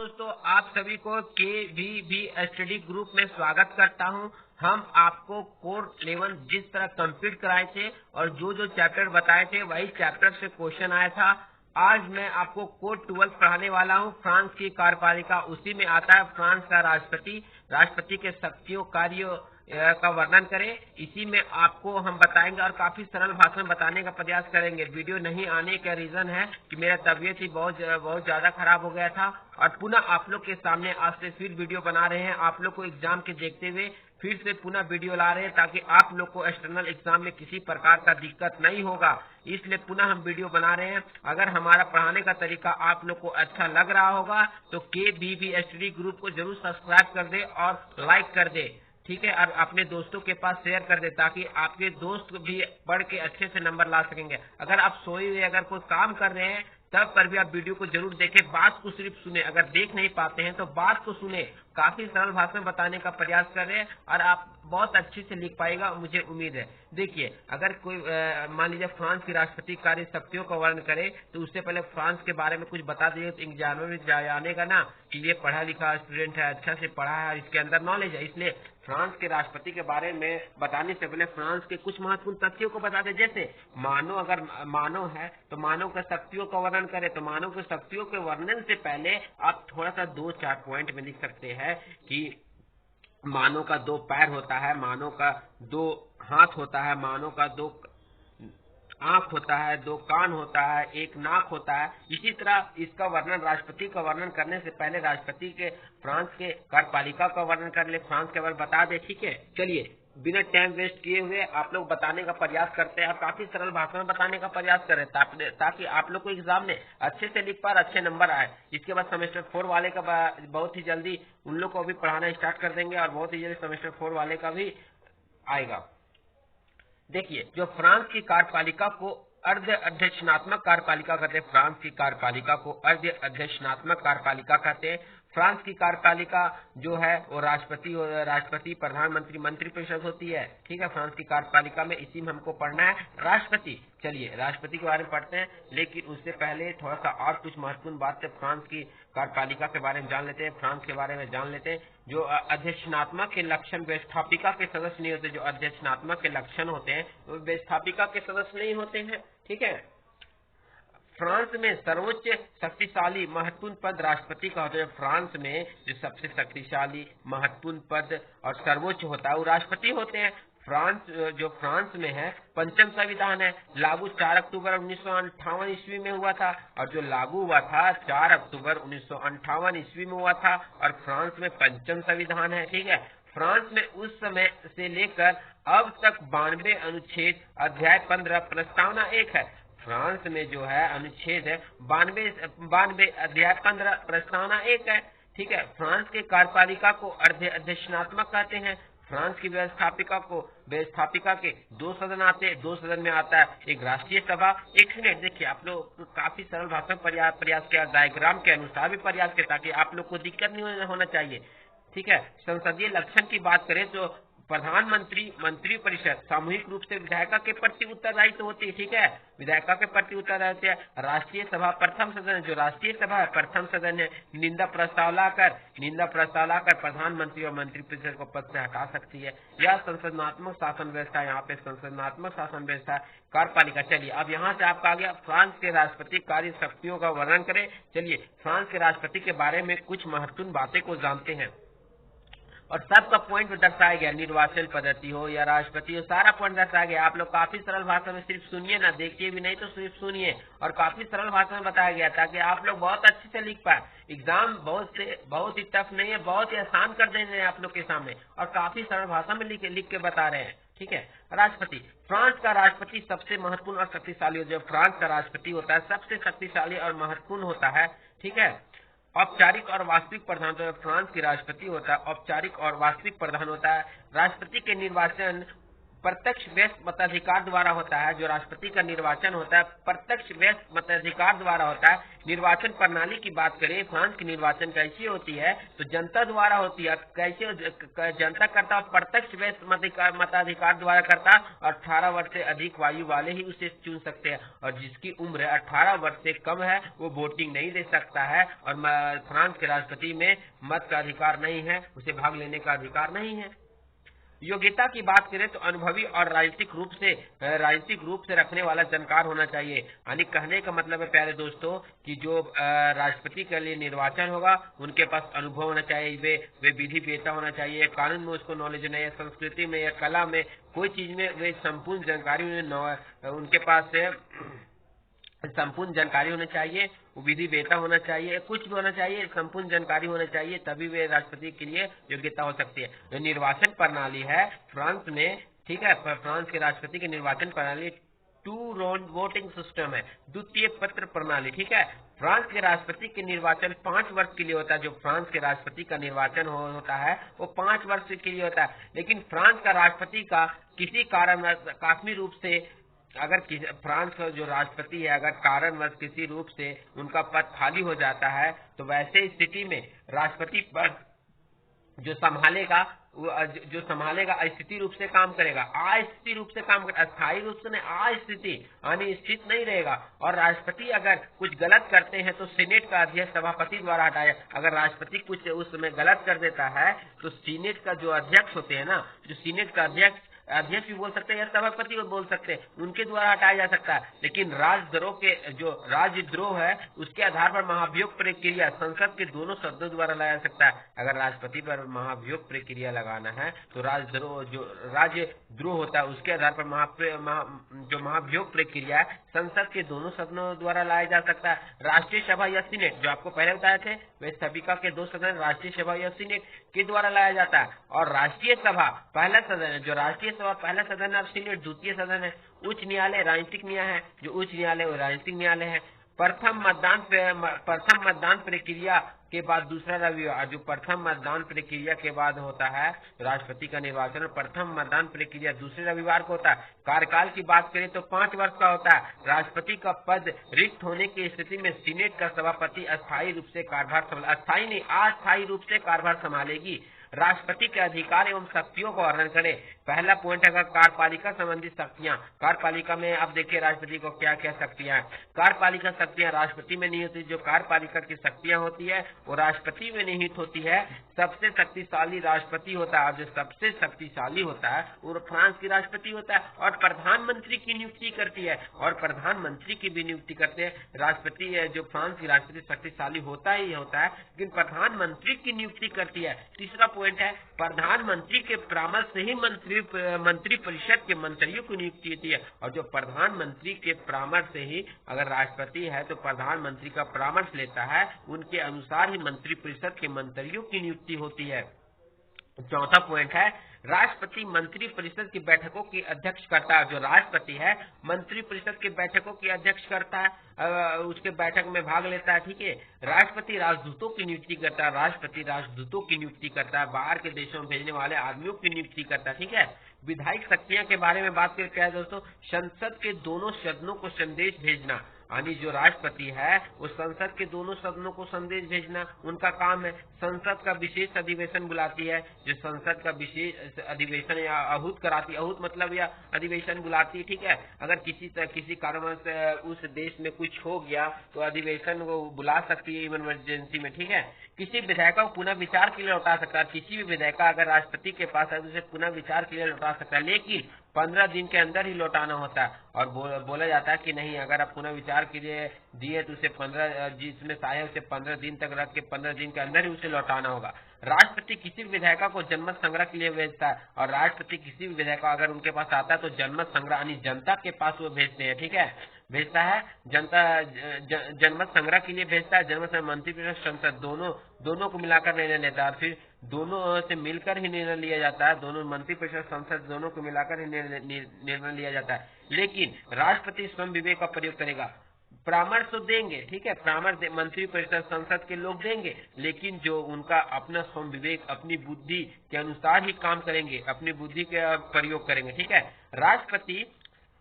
दोस्तों, आप सभी को KVB स्टडी ग्रुप में स्वागत करता हूं। हम आपको कोर 11 जिस तरह कंप्लीट कराए थे और जो चैप्टर बताए थे वही चैप्टर से क्वेश्चन आया था। आज मैं आपको कोर 12 पढ़ाने वाला हूं। फ्रांस की कार्यपालिका, उसी में आता है फ्रांस का राष्ट्रपति के शक्तियों कार्यों का वर्णन करें। इसी में आपको हम बताएंगे और काफी सरल भाषा में बताने का प्रयास करेंगे। वीडियो नहीं आने का रीजन है कि मेरा तबीयत ही बहुत ज्यादा खराब हो गया था और पुनः आप लोग के सामने आज से फिर वीडियो बना रहे हैं। आप लोग को एग्जाम के देखते हुए फिर से पुनः वीडियो ला रहे हैं ताकि आप लोग को एक्सटर्नल एग्जाम में किसी प्रकार का दिक्कत नहीं होगा, इसलिए पुनः हम वीडियो बना रहे हैं। अगर हमारा पढ़ाने का तरीका आप लोग को अच्छा लग रहा होगा तो KVB स्टडी ग्रुप को जरूर सब्सक्राइब कर दे और लाइक कर दे, ठीक है, और अपने दोस्तों के पास शेयर कर दे ताकि आपके दोस्त भी पढ़ के अच्छे से नंबर ला सकेंगे। अगर आप सोए हुए अगर कोई काम कर रहे हैं तब पर भी आप वीडियो को जरूर देखें, बात को सिर्फ सुने। अगर देख नहीं पाते हैं तो बात को सुने। काफी सरल भाषा में बताने का प्रयास कर रहे हैं और आप बहुत अच्छे से लिख पाएगा, मुझे उम्मीद है। देखिए, अगर कोई मान लीजिए फ्रांस की राष्ट्रपति कार्य शक्तियों का वर्णन करे तो उससे पहले फ्रांस के बारे में कुछ बता दीजिए तो एग्जाम में जानेगा ना कि ये पढ़ा लिखा स्टूडेंट है, अच्छा से पढ़ा है, इसके अंदर नॉलेज है। इसलिए फ्रांस के राष्ट्रपति के बारे में बताने से पहले फ्रांस के कुछ महत्वपूर्ण तथ्यों को बता दे। जैसे मानव, अगर मानव है तो मानव के शक्तियों का वर्णन करे तो मानव के शक्तियों के वर्णन से पहले आप थोड़ा सा 2-4 पॉइंट में लिख सकते हैं कि मानव का 2 पैर होता है, मानव का 2 हाथ होता है, मानव का 2 आंख होता है, 2 कान होता है, 1 नाक होता है। इसी तरह इसका वर्णन, राष्ट्रपति का वर्णन करने से पहले राष्ट्रपति के फ्रांस के कार्यपालिका का वर्णन कर ले, फ्रांस के बारे में बता दे, ठीक है। चलिए, बिना टाइम वेस्ट किए हुए आप लोग बताने का प्रयास करते हैं और काफी सरल भाषा में बताने का प्रयास करें ताकि आप लोग को एग्जाम में अच्छे से लिख पाए, अच्छे नंबर आए। इसके बाद सेमेस्टर 4 वाले का बहुत ही जल्दी उन लोग को भी पढ़ाना स्टार्ट कर देंगे और बहुत ही जल्दी सेमेस्टर 4 वाले का भी आएगा। देखिए, जो फ्रांस की कार्यपालिका को अर्ध अध्यक्षात्मक कार्यपालिका कहते हैं, फ्रांस की कार्यपालिका को अर्ध अध्यक्षात्मक कार्यपालिका कहते हैं। फ्रांस की कार्यपालिका जो है वो राष्ट्रपति, प्रधानमंत्री, मंत्रिपरिषद होती है, ठीक है। फ्रांस की कार्यपालिका में इसी में हमको पढ़ना है राष्ट्रपति। चलिए, राष्ट्रपति के बारे में पढ़ते हैं, लेकिन उससे पहले थोड़ा सा और कुछ महत्वपूर्ण बात है फ्रांस की कार्यपालिका के बारे में जान लेते हैं, फ्रांस के बारे में जान लेते हैं। जो अध्यक्षात्मक के लक्षण व्यवस्थापिका के सदस्य नहीं होते, जो अध्यक्षात्मक के लक्षण होते हैं वो व्यवस्थापिका के सदस्य नहीं होते हैं, ठीक है। फ्रांस में सर्वोच्च शक्तिशाली महत्वपूर्ण पद राष्ट्रपति का होता है। फ्रांस में जो सबसे शक्तिशाली महत्वपूर्ण पद और सर्वोच्च होता है वो राष्ट्रपति होते हैं। फ्रांस में है 5वां संविधान है, लागू 4 अक्टूबर 1958 ईस्वी में हुआ था और जो लागू हुआ था 4 अक्टूबर 1958 ईस्वी में हुआ था और फ्रांस में 5वां संविधान है, ठीक है। फ्रांस में उस समय से लेकर अब तक 92 अनुच्छेद, अध्याय 15, प्रस्तावना 1 है। फ्रांस में जो है अनुच्छेद है 92 अध्याय 15, प्रस्तावना 1 है, ठीक है। फ्रांस के कार्यपालिका को अर्ध अध्यक्षात्मक कहते हैं। फ्रांस की व्यवस्थापिका के 2 सदन आते हैं, 2 सदन में आता है एक राष्ट्रीय सभा, एक सीनेट। देखिए, आप लोग काफी सरल भाषा में प्रयास किया, डायग्राम के अनुसार भी प्रयास किया ताकि आप लोग को दिक्कत नहीं होना चाहिए, ठीक है। संसदीय लक्षण की बात करें तो प्रधानमंत्री, मंत्रिपरिषद सामूहिक रूप से विधायिका के प्रति उत्तरदायित्व होती है, ठीक है। विधायिका के प्रति उत्तरदायित्व है। राष्ट्रीय सभा प्रथम सदन, जो राष्ट्रीय सभा है प्रथम सदन है। निंदा प्रस्ताव लाकर प्रधानमंत्री और मंत्रिपरिषद को पद से हटा सकती है। यह संसदनात्मक शासन व्यवस्था, यहाँ पे संसदनात्मक शासन व्यवस्था कार्यपालिका। चलिए, अब यहाँ से आपका आ गया फ्रांस के राष्ट्रपति कार्य शक्तियों का वर्णन करें। चलिए, फ्रांस के राष्ट्रपति के बारे में कुछ महत्वपूर्ण बातें को जानते हैं और सबका पॉइंट दर्शाया गया, निर्वाचन पद्धति हो या राष्ट्रपति हो, सारा पॉइंट दर्शाया गया। आप लोग काफी सरल भाषा में सिर्फ सुनिए ना, देखिए भी नहीं तो सिर्फ सुनिए, और काफी सरल भाषा में बताया गया ताकि आप लोग बहुत अच्छे से लिख पाए। एग्जाम बहुत ही टफ नहीं है, बहुत ही आसान कर देंगे आप लोग के सामने और काफी सरल भाषा में लिख के बता रहे हैं, ठीक है। राष्ट्रपति, फ्रांस का राष्ट्रपति सबसे महत्वपूर्ण और शक्तिशाली होता है। जो फ्रांस का राष्ट्रपति होता है सबसे शक्तिशाली और महत्वपूर्ण होता है, ठीक है। औपचारिक और वास्तविक प्रधान होता है। फ्रांस की राष्ट्रपति होता है औपचारिक और वास्तविक प्रधान होता है। राष्ट्रपति के निर्वाचन प्रत्यक्ष व्यस्त मताधिकार द्वारा होता है। जो राष्ट्रपति का निर्वाचन होता है प्रत्यक्ष व्यस्त मताधिकार द्वारा होता है। निर्वाचन प्रणाली की बात करें, फ्रांस की निर्वाचन कैसी होती है तो जनता द्वारा होती है। कैसे जनता करता है? प्रत्यक्ष व्यस्त मताधिकार द्वारा करता, और 18 वर्ष से अधिक आयु वाले ही उसे चुन सकते हैं, और जिसकी उम्र 18 वर्ष से कम है वो वोटिंग नहीं दे सकता है। और फ्रांस के राष्ट्रपति में मत का अधिकार नहीं है, उसे भाग लेने का अधिकार नहीं है। योग्यता की बात करें तो अनुभवी और राजनीतिक रूप से रखने वाला जानकार होना चाहिए। यानी कहने का मतलब है प्यारे दोस्तों कि जो राष्ट्रपति के लिए निर्वाचन होगा उनके पास अनुभव होना चाहिए, वे विधि वेता होना चाहिए, कानून में उसको नॉलेज नहीं है, संस्कृति में या कला में कोई चीज में वे संपूर्ण जानकारी उनके पास संपूर्ण जानकारी होनी चाहिए, विधि वेता होना चाहिए, कुछ भी होना चाहिए, संपूर्ण जानकारी होना चाहिए, तभी वे राष्ट्रपति के लिए योग्यता हो सकती है। जो निर्वाचन प्रणाली है फ्रांस में, ठीक है, फ्रांस के राष्ट्रपति की निर्वाचन प्रणाली 2 राउंड वोटिंग सिस्टम है, द्वितीय पत्र प्रणाली, ठीक है। फ्रांस के राष्ट्रपति के निर्वाचन 5 वर्ष के लिए होता है। जो फ्रांस के राष्ट्रपति का निर्वाचन होता है वो 5 वर्ष के लिए होता है। लेकिन फ्रांस का राष्ट्रपति का किसी कारण काश्मीर रूप से अगर फ्रांस का जो राष्ट्रपति है अगर कारणवश किसी रूप से उनका पद खाली हो जाता है तो वैसे स्थिति में राष्ट्रपति पद जो संभालेगा अस्थिति रूप से काम करेगा, अस्थिति रूप से काम करेगा, अस्थायी रूप से नहीं, अस्थिति यानी स्थित नहीं रहेगा। और राष्ट्रपति अगर कुछ गलत करते हैं तो सीनेट का अध्यक्ष सभापति द्वारा हटाया। अगर राष्ट्रपति कुछ उस समय गलत कर देता है तो सीनेट का जो अध्यक्ष होते हैं ना, जो सीनेट का अध्यक्ष भी बोल सकते हैं या सभापति भी बोल सकते हैं, उनके द्वारा हटाया जा सकता है। लेकिन राजद्रोह है उसके आधार पर महाभियोग प्रक्रिया संसद के दोनों सदनों द्वारा लाया जा सकता है। अगर राष्ट्रपति पर महाभियोग प्रक्रिया लगाना है तो राजद्रोह होता है उसके आधार पर जो महाभियोग प्रक्रिया है संसद के दोनों सदनों द्वारा लाया जा सकता है। राष्ट्रीय सभा या सीनेट जो आपको पहले बताए थे वे सभा के 2 सदन राष्ट्रीय सभा या सीनेट के द्वारा लाया जाता है। और राष्ट्रीय सभा पहला सदन है, जो राष्ट्रीय सभा पहला सदन है और सीनेट द्वितीय सदन है। उच्च न्यायालय राजनीतिक न्याय है, जो उच्च न्यायालय वो राजनीतिक न्यायालय है। प्रथम मतदान प्रक्रिया के बाद दूसरा रविवार, जो प्रथम मतदान प्रक्रिया के बाद होता है राष्ट्रपति का निर्वाचन, प्रथम मतदान प्रक्रिया दूसरे रविवार को होता है। कार्यकाल की बात करें तो 5 वर्ष का होता है। राष्ट्रपति का पद रिक्त होने की स्थिति में सीनेट का सभापति अस्थायी रूप से अस्थायी रूप से कार्यभार संभालेगी। राष्ट्रपति के अधिकार एवं शक्तियों का वर्णन करें। पहला पॉइंट है कार्यपालिका संबंधी शक्तियां। कार्यपालिका में अब देखिए राष्ट्रपति को क्या क्या शक्तियां हैं। कार्यपालिका शक्तियां राष्ट्रपति में नहीं होती, जो कार्यपालिका की शक्तियां होती है वो राष्ट्रपति में निहित होती है। सबसे शक्तिशाली राष्ट्रपति होता है, जो सबसे शक्तिशाली होता है वो फ्रांस की राष्ट्रपति होता है। और प्रधानमंत्री की नियुक्ति करती है, और प्रधानमंत्री की भी नियुक्ति करते हैं। राष्ट्रपति जो फ्रांस की राष्ट्रपति शक्तिशाली होता ही होता है, लेकिन प्रधानमंत्री की नियुक्ति करती है। तीसरा पॉइंट है प्रधानमंत्री के परामर्श से ही मंत्री परिषद के मंत्रियों की नियुक्ति होती है। और जो प्रधानमंत्री के परामर्श से ही अगर राष्ट्रपति है तो प्रधानमंत्री का परामर्श लेता है, उनके अनुसार ही मंत्री परिषद के मंत्रियों की नियुक्ति होती है। चौथा पॉइंट है राष्ट्रपति मंत्री परिषद की बैठकों की अध्यक्ष करता है। जो राष्ट्रपति है मंत्री परिषद की बैठकों की अध्यक्ष करता है, उसके बैठक में भाग लेता है, ठीक है। राष्ट्रपति राजदूतों की नियुक्ति करता है, राष्ट्रपति राजदूतों की नियुक्ति करता है, बाहर के देशों में भेजने वाले आदमियों की नियुक्ति करता है, ठीक है। विधायिक शक्तियां के बारे में बात करते हैं दोस्तों, संसद के दोनों सदनों को संदेश भेजना, यानी जो राष्ट्रपति है वो संसद के दोनों सदनों को संदेश भेजना उनका काम है। संसद का विशेष अधिवेशन बुलाती है, जो संसद का विशेष अधिवेशन या आहूत कराती है, आहूत मतलब या अधिवेशन बुलाती है, ठीक है। अगर किसी कारणवश उस देश में कुछ हो गया तो अधिवेशन वो बुला सकती है इमरजेंसी में, ठीक है। किसी विधेयक को पुनः विचार के लिए लौटा सकता है, किसी भी विधेयक अगर राष्ट्रपति के पास है तो उसे पुनः विचार के लिए लौटा सकता है, लेकिन 15 दिन के अंदर ही लौटाना होता है। और बोला जाता है कि नहीं, अगर आप पुनः विचार के लिए दिए तो उसे 15 जिसमें साया उसे 15 दिन तक रख के 15 दिन के अंदर ही उसे लौटाना होगा। राष्ट्रपति किसी भी विधेयक को जनमत संग्रह के लिए भेजता है, और राष्ट्रपति किसी भी विधेयक अगर उनके पास आता है तो जनमत संग्रह यानी जनता के पास वो भेजते हैं, ठीक है, भेजता है जनता जनमत संग्रह के लिए भेजता है। जनमत मंत्रिपरिषद संसद दोनों को मिलाकर निर्णय लेता है, फिर दोनों से मिलकर ही निर्णय लिया जाता है, दोनों मंत्रिपरिषद संसद दोनों को मिलाकर ही निर्णय लिया जाता है। लेकिन राष्ट्रपति स्वयं विवेक का प्रयोग करेगा। परामर्श तो देंगे, ठीक है, परामर्श मंत्री परिषद संसद के लोग देंगे, लेकिन जो उनका अपना स्वयं विवेक, अपनी बुद्धि के अनुसार ही काम करेंगे, अपनी बुद्धि का प्रयोग करेंगे, ठीक है। राष्ट्रपति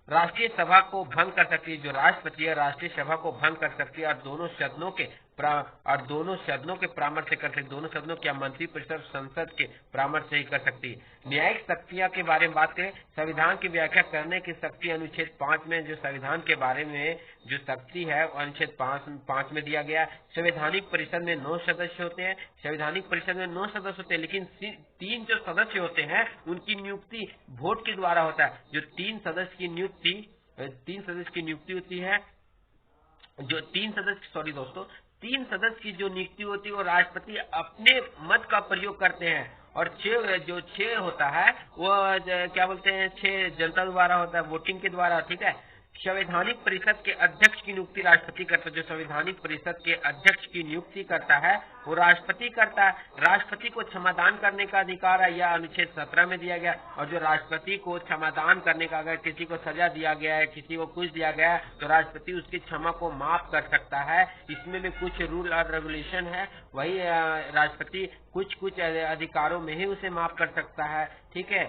राष्ट्रीय सभा को भंग कर सकती है, जो राष्ट्रपति है राष्ट्रीय सभा को भंग कर सकती है और दोनों सदनों के परामर्श से कर सकती है, दोनों सदनों क्या मंत्री परिषद संसद के परामर्श से ही कर सकती है। न्यायिक शक्तियां के बारे में बात करें, संविधान की व्याख्या करने की शक्ति अनुच्छेद 5 में, जो संविधान के बारे में जो शक्ति है वो अनुच्छेद 5 में दिया गया। संवैधानिक परिषद में 9 सदस्य होते हैं, संवैधानिक परिषद में 9 सदस्य होते हैं, लेकिन 3 जो सदस्य होते हैं उनकी नियुक्ति वोट के द्वारा होता है। जो 3 सदस्य की नियुक्ति होती है, जो 3 सदस्य की जो नियुक्ति होती है वो राष्ट्रपति अपने मत का प्रयोग करते हैं, और 6 होता है वो क्या बोलते हैं 6 जनता द्वारा होता है, वोटिंग के द्वारा, ठीक है। संवैधानिक परिषद के अध्यक्ष की नियुक्ति राष्ट्रपति करता है, जो संवैधानिक परिषद के अध्यक्ष की नियुक्ति करता है वो राष्ट्रपति करता है। राष्ट्रपति को क्षमादान करने का अधिकार है, यह अनुच्छेद 17 में दिया गया। और जो राष्ट्रपति को क्षमादान करने का, अगर किसी को सजा दिया गया है, किसी को कुछ दिया गया है, तो राष्ट्रपति उसकी क्षमा को माफ कर सकता है। इसमें भी कुछ रूल और रेगुलेशन है, वही राष्ट्रपति कुछ अधिकारों में ही उसे माफ कर सकता है, ठीक है।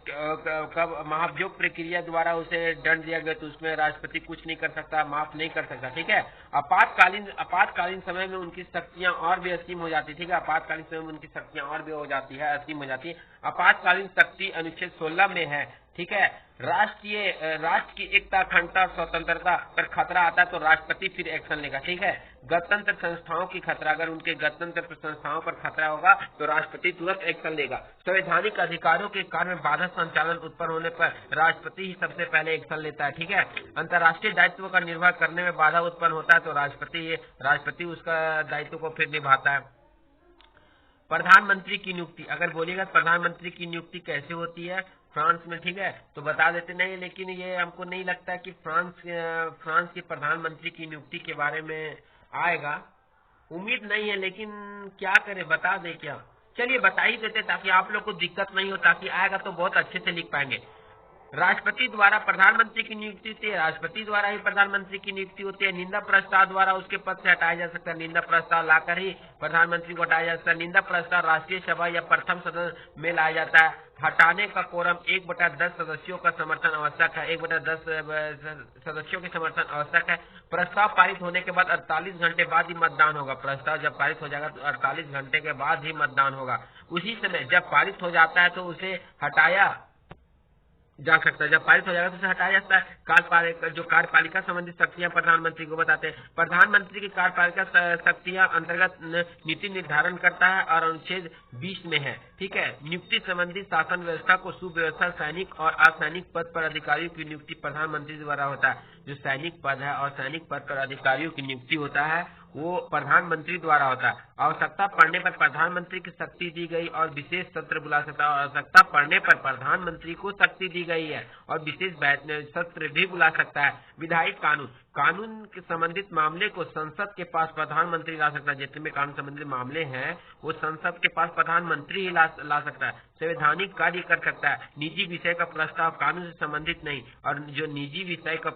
कब महाभियोग प्रक्रिया द्वारा उसे दंड दिया गया तो उसमें राष्ट्रपति कुछ नहीं कर सकता, माफ नहीं कर सकता, ठीक है। आपातकालीन समय में उनकी शक्तियां और भी असीम हो जाती है, ठीक है। आपातकालीन समय में उनकी शक्तियां और भी हो जाती है, असीम हो जाती है। आपातकालीन शक्ति अनुच्छेद 16 में है, ठीक है। राष्ट्र की एकता, अखंडता और स्वतंत्रता पर खतरा आता है तो राष्ट्रपति फिर एक्शन लेगा, ठीक है। गणतंत्र संस्थाओं की खतरा, अगर उनके गणतंत्र संस्थाओं पर खतरा होगा तो राष्ट्रपति तुरंत एक्शन लेगा। संवैधानिक अधिकारों के कार्य में बाधा संचालन उत्पन्न होने पर राष्ट्रपति ही सबसे पहले एक्शन लेता है, ठीक है। अंतर्राष्ट्रीय दायित्व का निर्वाह करने में बाधा उत्पन्न होता है तो राष्ट्रपति उसका दायित्व को फिर निभाता है। प्रधानमंत्री की नियुक्ति, अगर बोलिएगा प्रधानमंत्री की नियुक्ति कैसे होती है फ्रांस में, ठीक है, तो बता देते नहीं, लेकिन ये हमको नहीं लगता कि फ्रांस के प्रधानमंत्री की नियुक्ति के बारे में आएगा, उम्मीद नहीं है, लेकिन क्या करें, बता दे क्या। चलिए बता ही देते ताकि आप लोग को दिक्कत नहीं हो, ताकि आएगा तो बहुत अच्छे से लिख पाएंगे। राष्ट्रपति द्वारा प्रधानमंत्री की नियुक्ति होती है, राष्ट्रपति द्वारा ही प्रधानमंत्री की नियुक्ति होती है। निंदा प्रस्ताव द्वारा उसके पद से हटाया जा सकता है, निंदा प्रस्ताव लाकर ही प्रधानमंत्री को हटाया जा सकता है। निंदा प्रस्ताव राष्ट्रीय सभा या प्रथम सदन में लाया जाता है। हटाने का कोरम 1/10 सदस्यों का समर्थन आवश्यक है, 1/10 सदस्यों के समर्थन आवश्यक है। प्रस्ताव पारित होने के बाद 48 घंटे बाद ही मतदान होगा। प्रस्ताव जब पारित हो जाएगा तो 48 घंटे के बाद ही मतदान होगा। उसी समय जब पारित हो जाता है तो उसे हटाया जा सकता है, जब पारित हो जाएगा तो उसे हटाया जा सकता है। जो कार्यपालिका संबंधित शक्तियां प्रधानमंत्री को बताते हैं। प्रधानमंत्री की कार्यपालिका शक्तियां अंतर्गत नीति निर्धारण करता है और अनुच्छेद 20 में है, ठीक है। नियुक्ति संबंधी शासन व्यवस्था को सुव्यवस्था, सैनिक और असैनिक पद पर अधिकारियों की नियुक्ति प्रधानमंत्री द्वारा होता है। जो सैनिक पद है और सैनिक पद पर अधिकारियों की नियुक्ति होता है वो प्रधानमंत्री द्वारा होता है। आवश्यकता पड़ने पर प्रधानमंत्री की शक्ति दी गई और विशेष सत्र बुला सकता है। आवश्यकता पड़ने पर प्रधानमंत्री को शक्ति दी गई है और विशेष सत्र भी बुला सकता है। विधायी कानून के संबंधित मामले को संसद के पास प्रधानमंत्री ला सकता है। जितने भी कानून संबंधित मामले हैं वो संसद के पास प्रधानमंत्री ही ला सकता है। संवैधानिक कार्य कर सकता है। निजी विषय का प्रस्ताव कानून से संबंधित नहीं, और जो निजी विषय का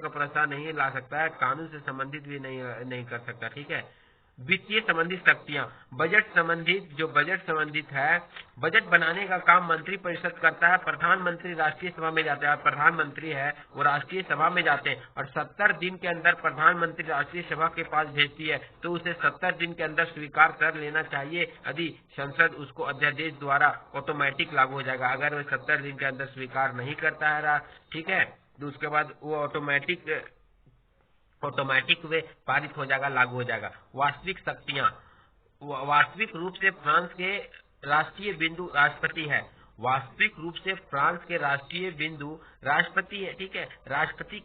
प्रस्ताव नहीं ला सकता है, कानून से संबंधित भी नहीं कर सकता, ठीक है। वित्तीय संबंधित शक्तियां, बजट संबंधित है। बजट बनाने का काम मंत्री परिषद करता है। प्रधानमंत्री राष्ट्रीय सभा में जाते हैं, प्रधानमंत्री है वो राष्ट्रीय सभा में जाते हैं और 70 दिन के अंदर प्रधानमंत्री राष्ट्रीय सभा के पास भेजती है तो उसे 70 दिन के अंदर स्वीकार कर लेना चाहिए। यदि संसद उसको अध्यादेश द्वारा ऑटोमेटिक लागू हो जाएगा। अगर वो 70 दिन के अंदर स्वीकार नहीं करता है, ठीक है, तो उसके बाद वो ऑटोमेटिक वे पारित हो जाएगा, लागू हो जाएगा। वास्तविक शक्तियां, वास्तविक रूप से फ्रांस के राष्ट्रीय बिंदु राष्ट्रपति है। वास्तविक रूप से फ्रांस के राष्ट्रीय बिंदु राष्ट्रपति है, ठीक है। राष्ट्रपति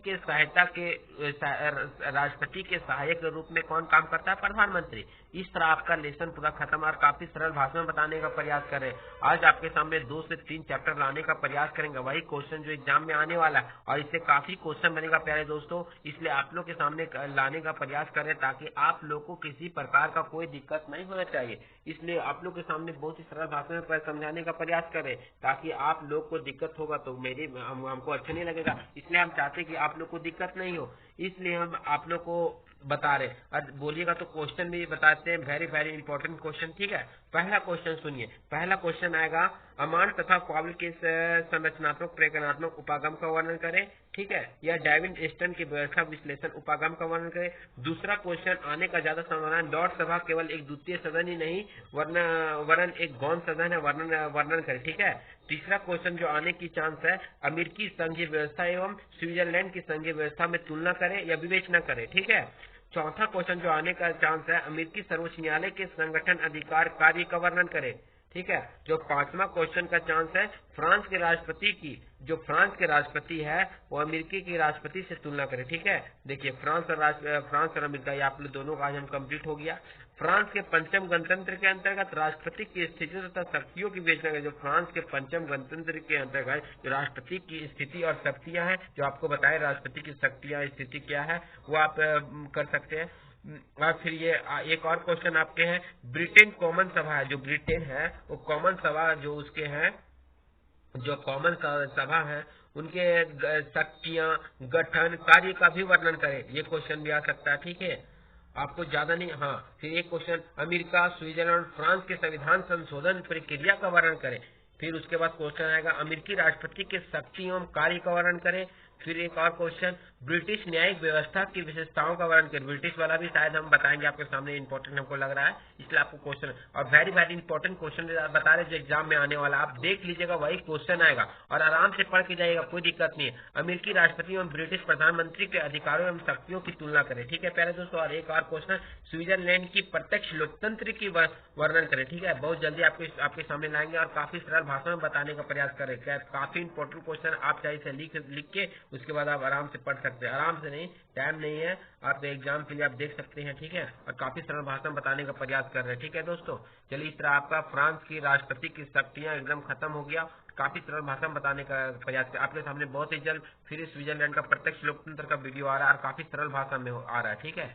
के सहायक के रूप में कौन काम करता है? प्रधानमंत्री। इस तरह आपका लेसन पूरा खत्म और काफी सरल भाषा में बताने का प्रयास करें। आज आपके सामने 2 से 3 चैप्टर लाने का प्रयास करेंगे, वही क्वेश्चन जो एग्जाम में आने वाला है, और इससे काफी क्वेश्चन बनेगा प्यारे दोस्तों। इसलिए आप लोग के सामने लाने का प्रयास करें ताकि आप लोग को किसी प्रकार का कोई दिक्कत नहीं होना चाहिए। इसलिए आप लोग के सामने बहुत ही सरल भाषा में समझाने का प्रयास करें। ताकि आप लोग को दिक्कत होगा तो हमको अच्छा नहीं लगेगा, इसलिए हम चाहते हैं कि आप लोग को दिक्कत नहीं हो, इसलिए हम आप लोग को बता रहे। और बोलिएगा तो क्वेश्चन भी बताते हैं, वेरी वेरी इंपॉर्टेंट क्वेश्चन, ठीक है। पहला क्वेश्चन सुनिए, पहला क्वेश्चन आएगा अमान तथा क्वाबल के संरचनात्मक प्रेरणात्मक उपागम का वर्णन करें, ठीक है, या डार्विन एस्टन की व्यवस्था विश्लेषण उपागम का वर्णन करें। दूसरा क्वेश्चन आने का ज्यादा संभावना है, लॉर्ड सभा केवल एक द्वितीय सदन ही नहीं वरन एक गौण सदन है, वर्णन करें, ठीक है। तीसरा क्वेश्चन जो आने की चांस है, अमेरिकी संघीय व्यवस्था एवं स्विट्जरलैंड की संघीय व्यवस्था में तुलना करें या विवेचना करें, ठीक है। चौथा क्वेश्चन जो आने का चांस है, अमेरिकी सर्वोच्च न्यायालय के संगठन अधिकार कार्य का वर्णन करें, ठीक है। जो पांचवा क्वेश्चन का चांस है, फ्रांस के राष्ट्रपति की जो फ्रांस के राष्ट्रपति है वो अमेरिकी के राष्ट्रपति से तुलना करें, ठीक है। देखिए फ्रांस और अमेरिका, ये आप लोग दोनों का आज हम कंप्लीट हो गया। फ्रांस के पंचम गणतंत्र के अंतर्गत राष्ट्रपति की स्थिति तथा शक्तियों की विवेचना करें। जो फ्रांस के पंचम गणतंत्र के अंतर्गत राष्ट्रपति की स्थिति और शक्तियां हैं, जो आपको बताए राष्ट्रपति की शक्तियां स्थिति क्या है, वो आप कर सकते हैं। और फिर ये एक और क्वेश्चन आपके हैं, ब्रिटेन कॉमन सभा है, जो ब्रिटेन है वो कॉमन सभा जो उसके हैं, जो कॉमन सभा है उनके शक्तियां गठन कार्य का भी वर्णन करें, ये क्वेश्चन भी आ सकता है, ठीक है। आपको ज्यादा नहीं, हाँ। फिर एक क्वेश्चन, अमेरिका स्विट्जरलैंड फ्रांस के संविधान संशोधन प्रक्रिया का वर्णन करें। फिर उसके बाद क्वेश्चन आएगा, अमेरिकी राष्ट्रपति के शक्ति एवं कार्य का वर्णन करें। फिर एक और क्वेश्चन, ब्रिटिश न्यायिक व्यवस्था की विशेषताओं का वर्णन करें। ब्रिटिश वाला भी शायद हम बताएंगे आपके सामने, इंपॉर्टेंट हमको लग रहा है, इसलिए आपको क्वेश्चन और वेरी वेरी इंपॉर्टेंट क्वेश्चन बता रहे जो एग्जाम में आने वाला, आप देख लीजिएगा वही क्वेश्चन आएगा और आराम से पढ़ के जाइएगा, कोई दिक्कत नहीं है। अमेरिकी राष्ट्रपति एवं ब्रिटिश प्रधानमंत्री के अधिकारों एवं शक्तियों की तुलना करें, ठीक है प्यारे दोस्तों। और एक और क्वेश्चन, स्विट्जरलैंड की प्रत्यक्ष लोकतंत्र की वर्णन करें, ठीक है। बहुत जल्दी आपके सामने लाएंगे और काफी सरल भाषा में बताने का प्रयास करें। काफी इंपॉर्टेंट क्वेश्चन, आप चाहे इसे लिख के उसके बाद आप आराम से पढ़ सकते हैं, आराम से नहीं, टाइम नहीं है, आप एग्जाम के लिए आप देख सकते हैं, ठीक है। और काफी सरल भाषा में बताने का प्रयास कर रहे हैं, ठीक है दोस्तों। चलिए, इस तरह आपका फ्रांस की राष्ट्रपति की शक्तियां एकदम खत्म हो गया, काफी सरल भाषा में बताने का प्रयास कर आपके सामने बहुत ही जल्द फिर स्विट्जरलैंड का प्रत्यक्ष लोकतंत्र का वीडियो आ रहा है और काफी सरल भाषा में आ रहा है, ठीक है।